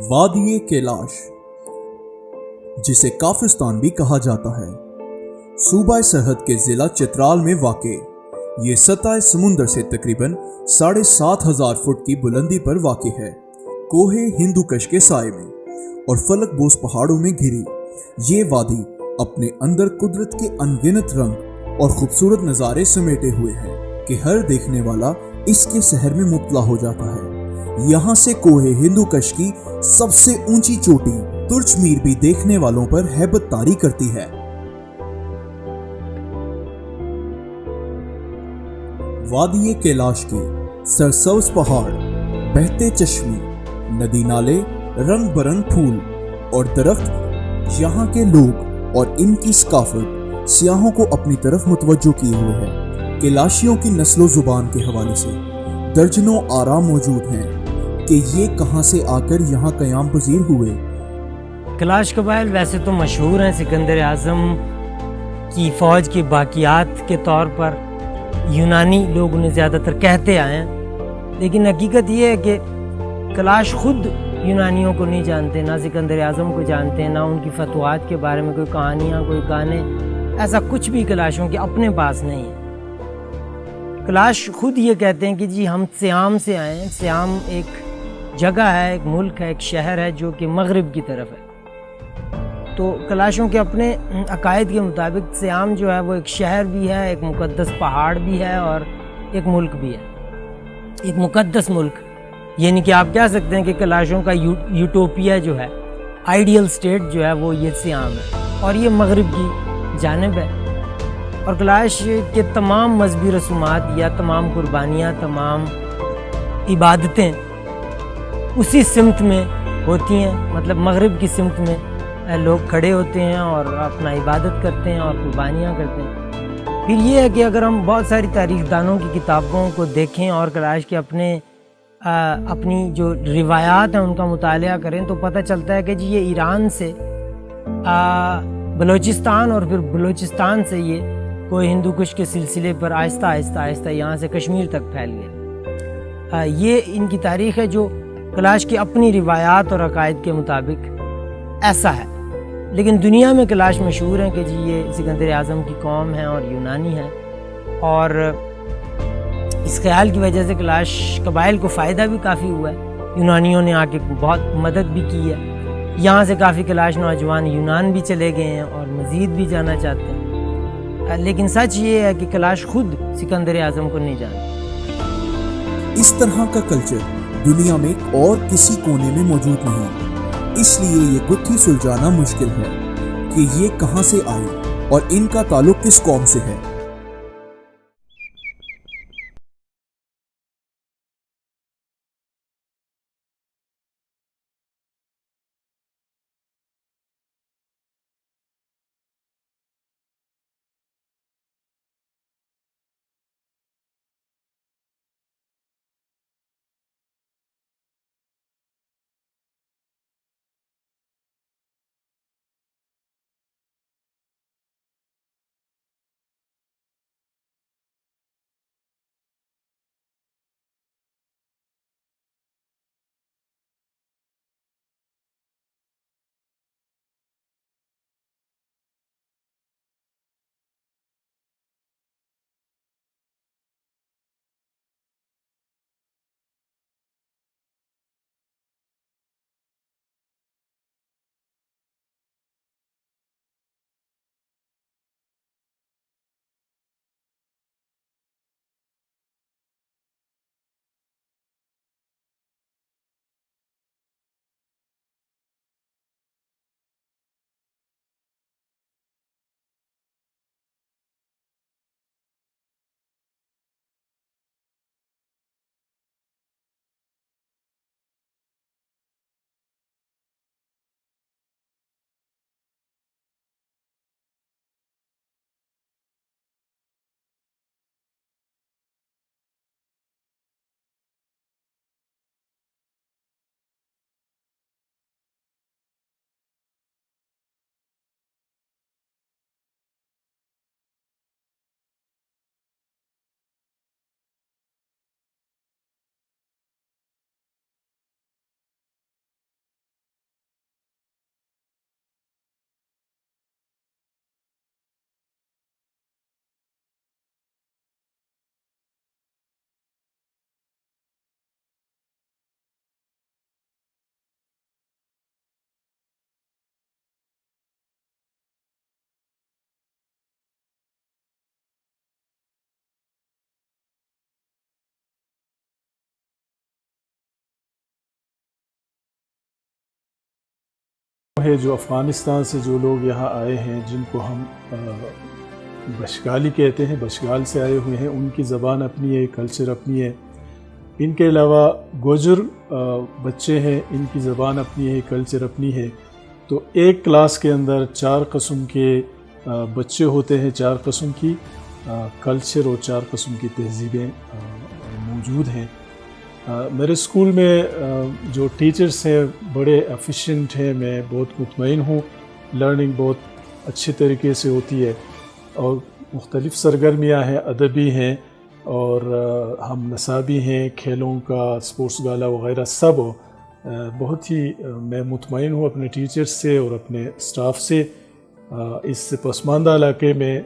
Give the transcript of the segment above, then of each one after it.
वादी कैलाश, जिसे काफिस्तान भी कहा जाता है, सूबा सरहद के जिला चित्राल में वाक़े ये सतह समुंदर से तकरीबन 7,500 फुट की बुलंदी पर वाक़े है। कोहे हिंदुकश के साए में और फलकबोस पहाड़ों में घिरी ये वादी अपने अंदर कुदरत के अनगिनत रंग और खूबसूरत नज़ारे समेटे हुए है कि हर देखने वाला इसके शहर में मुब्तला हो जाता है। यहाँ से कोहे हिंदुकश की सबसे ऊंची चोटी तुर्चमीर भी देखने वालों पर हैबत तारी करती है। वादी कैलाश के सरसब्ज पहाड़, बहते चश्मे, नदी नाले, रंग बरंग फूल और दरख्त यहाँ के लोग और इनकी सकाफत सियाहों को अपनी तरफ मुतवज्जो किए हुए है। कैलाशियों की नस्लो जुबान के हवाले से दर्जनों आराम मौजूद हैं कि ये कहाँ से आकर यहाँ क़याम पजीर हुए। कैलाश कबाइल वैसे तो मशहूर हैं सिकंदर आज़म की फ़ौज की बाक़ियात के तौर पर, यूनानी लोग उन्हें ज़्यादातर कहते आए हैं, लेकिन हकीकत ये है कि कैलाश ख़ुद यूनानियों को नहीं जानते, ना सिकंदर आज़म को जानते हैं, ना उनकी फतवात के बारे में कोई कहानियाँ, कोई गाने, ऐसा कुछ भी कैलाशों के अपने पास नहीं है। कैलाश ख़ुद ये कहते हैं कि जी हम सियाम से आए हैं। सियाम एक जगह है, एक मुल्क है, एक शहर है जो कि मगरिब की तरफ है। तो कैलाशों के अपने अकायद के मुताबिक सियाम जो है वो एक शहर भी है, एक मुक़द्दस पहाड़ भी है और एक मुल्क भी है, एक मुक़द्दस मुल्क। यानी कि आप कह सकते हैं कि कैलाशों का यूटोपिया जो है, आइडियल स्टेट जो है वो ये सियाम है और ये मगरिब की जानिब है। और कैलाश के तमाम मजहबी रसूमात या तमाम कुर्बानियाँ, तमाम इबादतें उसी सिमत में होती हैं, मतलब मगरिब की सिमत में लोग खड़े होते हैं और अपना इबादत करते हैं और कुर्बानियाँ करते हैं। फिर ये है कि अगर हम बहुत सारी तारीख़ दानों की किताबों को देखें और कैलाश के अपनी जो रिवायात हैं उनका मुतालिया करें तो पता चलता है कि जी ये ईरान से बलूचिस्तान और फिर बलूचिस्तान से ये कोई हिंदू कुश के सिलसिले पर आहिस्ता आहिस्ता यहाँ से कश्मीर तक फैल गए। ये इनकी तारीख़ है जो कैलाश की अपनी रिवायात और अकायद के मुताबिक ऐसा है। लेकिन दुनिया में कैलाश मशहूर हैं कि जी ये सिकंदर आज़म की कौम है और यूनानी है, और इस ख्याल की वजह से कैलाश कबाइल को फ़ायदा भी काफ़ी हुआ है। यूनानियों ने आके बहुत मदद भी की है। यहाँ से काफ़ी कैलाश नौजवान यूनान भी चले गए हैं और मज़ीद भी जाना चाहते हैं। लेकिन सच ये है कि कैलाश खुद सिकंदर आज़म को नहीं जानते। इस तरह का कल्चर दुनिया में और किसी कोने में मौजूद नहीं, इसलिए ये गुत्थी सुलझाना मुश्किल है कि ये कहाँ से आए और इनका ताल्लुक किस कौम से है। ہے جو افغانستان سے جو لوگ یہاں آئے ہیں، جن کو ہم بشگالی کہتے ہیں، بشگال سے آئے ہوئے ہیں، ان کی زبان اپنی ہے، کلچر اپنی ہے۔ ان کے علاوہ گوجر بچے ہیں، ان کی زبان اپنی ہے، کلچر اپنی ہے۔ تو ایک کلاس کے اندر 4 قسم کے بچے ہوتے ہیں، 4 قسم کی کلچر اور 4 قسم کی تہذیبیں موجود ہیں۔ میرے اسکول میں جو ٹیچرس ہیں بڑے ایفیشینٹ ہیں، میں بہت مطمئن ہوں، لرننگ بہت اچھے طریقے سے ہوتی ہے، اور مختلف سرگرمیاں ہیں، ادبی ہیں، اور ہم نصابی ہیں، کھیلوں کا اسپورٹس گالا وغیرہ سب بہت ہی میں مطمئن ہوں اپنے ٹیچرس سے اور اپنے اسٹاف سے۔ اس پسماندہ علاقے میں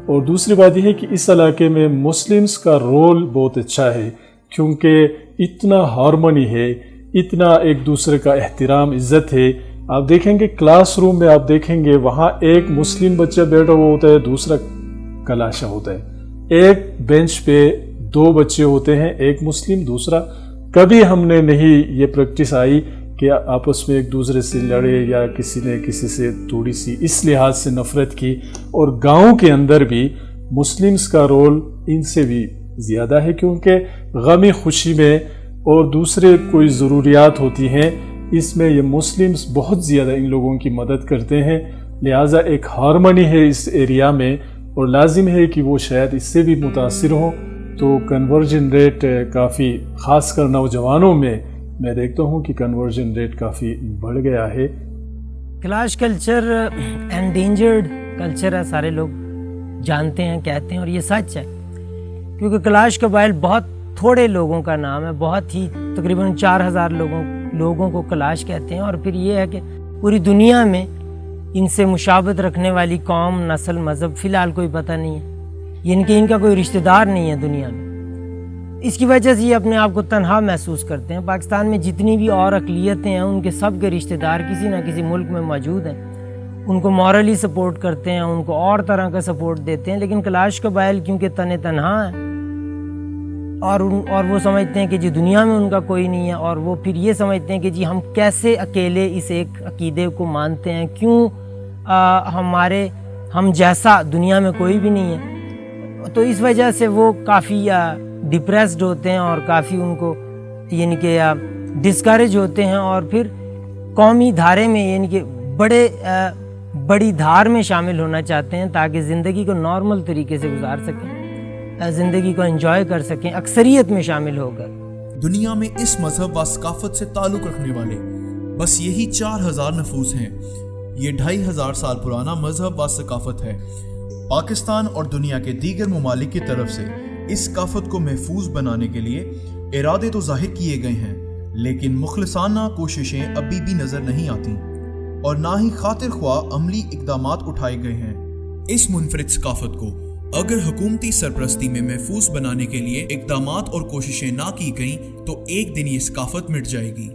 اور دوسری بات یہ ہے کہ اس علاقے میں مسلمز کا رول بہت اچھا ہے، کیونکہ اتنا ہارمونی ہے، اتنا ایک دوسرے کا احترام، عزت ہے۔ آپ دیکھیں گے کلاس روم میں، آپ دیکھیں گے وہاں ایک مسلم بچہ بیٹھا ہوا ہوتا ہے، دوسرا کلاشا ہوتا ہے، ایک بینچ پہ 2 بچے ہوتے ہیں، ایک مسلم دوسرا۔ کبھی ہم نے نہیں یہ پریکٹس آئی کہ آپس میں ایک دوسرے سے لڑے یا کسی نے کسی سے تھوڑی سی اس لحاظ سے نفرت کی۔ اور گاؤں کے اندر بھی مسلمز کا رول ان سے بھی زیادہ ہے، کیونکہ غمی خوشی میں اور دوسرے کوئی ضروریات ہوتی ہیں، اس میں یہ مسلمز بہت زیادہ ان لوگوں کی مدد کرتے ہیں۔ لہٰذا ایک ہارمونی ہے اس ایریا میں، اور لازم ہے کہ وہ شاید اس سے بھی متاثر ہوں۔ تو کنورژن ریٹ کافی، خاص کر نوجوانوں میں دیکھتا ہوں کہ کنورژن ریٹ کافی بڑھ گیا ہے۔ کلاش کلچر انڈینجرڈ کلچر ہے، سارے لوگ جانتے ہیں، کہتے ہیں، اور یہ سچ ہے، کیونکہ کلاش قبائل بہت تھوڑے لوگوں کا نام ہے، بہت ہی تقریباً 4000 لوگوں کو کلاش کہتے ہیں۔ اور پھر یہ ہے کہ پوری دنیا میں ان سے مشابہت رکھنے والی قوم، نسل، مذہب فی الحال کوئی پتہ نہیں ہے، یعنی کہ ان کا کوئی رشتہ دار نہیں ہے دنیا میں۔ اس کی وجہ سے یہ اپنے آپ کو تنہا محسوس کرتے ہیں۔ پاکستان میں جتنی بھی اور اقلیتیں ہیں، ان کے سب کے رشتہ دار کسی نہ کسی ملک میں موجود ہیں، ان کو مورلی سپورٹ کرتے ہیں، ان کو اور طرح کا سپورٹ دیتے ہیں، لیکن کلاش قبائل کیونکہ تنہا ہیں اور وہ سمجھتے ہیں کہ جی دنیا میں ان کا کوئی نہیں ہے، اور وہ پھر یہ سمجھتے ہیں کہ جی ہم کیسے اکیلے اس ایک عقیدے کو مانتے ہیں، کیوں ہم جیسا دنیا میں کوئی بھی نہیں ہے۔ تو اس وجہ سے وہ کافی ڈپریسڈ ہوتے ہیں اور کافی ان کو یعنی کہ ڈسکریج ہوتے ہیں، اور پھر قومی دھارے میں یعنی کہ बड़ी धार में शामिल होना चाहते हैं ताकि ज़िंदगी को नॉर्मल तरीके से गुजार सकें, ज़िंदगी को एंजॉय कर सकें अक्सरियत में शामिल होकर। दुनिया में इस मजहब व सकाफत से ताल्लुक़ रखने वाले बस यही 4000 नफूस हैं। ये 2500 साल पुराना मजहब व सकाफत है। पाकिस्तान और दुनिया के दीगर ममालिक की तरफ से इस सकाफत को महफूज बनाने के लिए इरादे तो जाहिर किए गए हैं, लेकिन मुखलसाना कोशिशें अभी भी नज़र नहीं आती और ना ही खातिर ख्वाह अमली इक़दामात उठाए गए हैं। इस मुनफरिद सकाफत को अगर हुकूमती सरपरस्ती में महफूज बनाने के लिए इक़दामात और कोशिशें ना की गईं तो एक दिन ये सकाफत मिट जाएगी।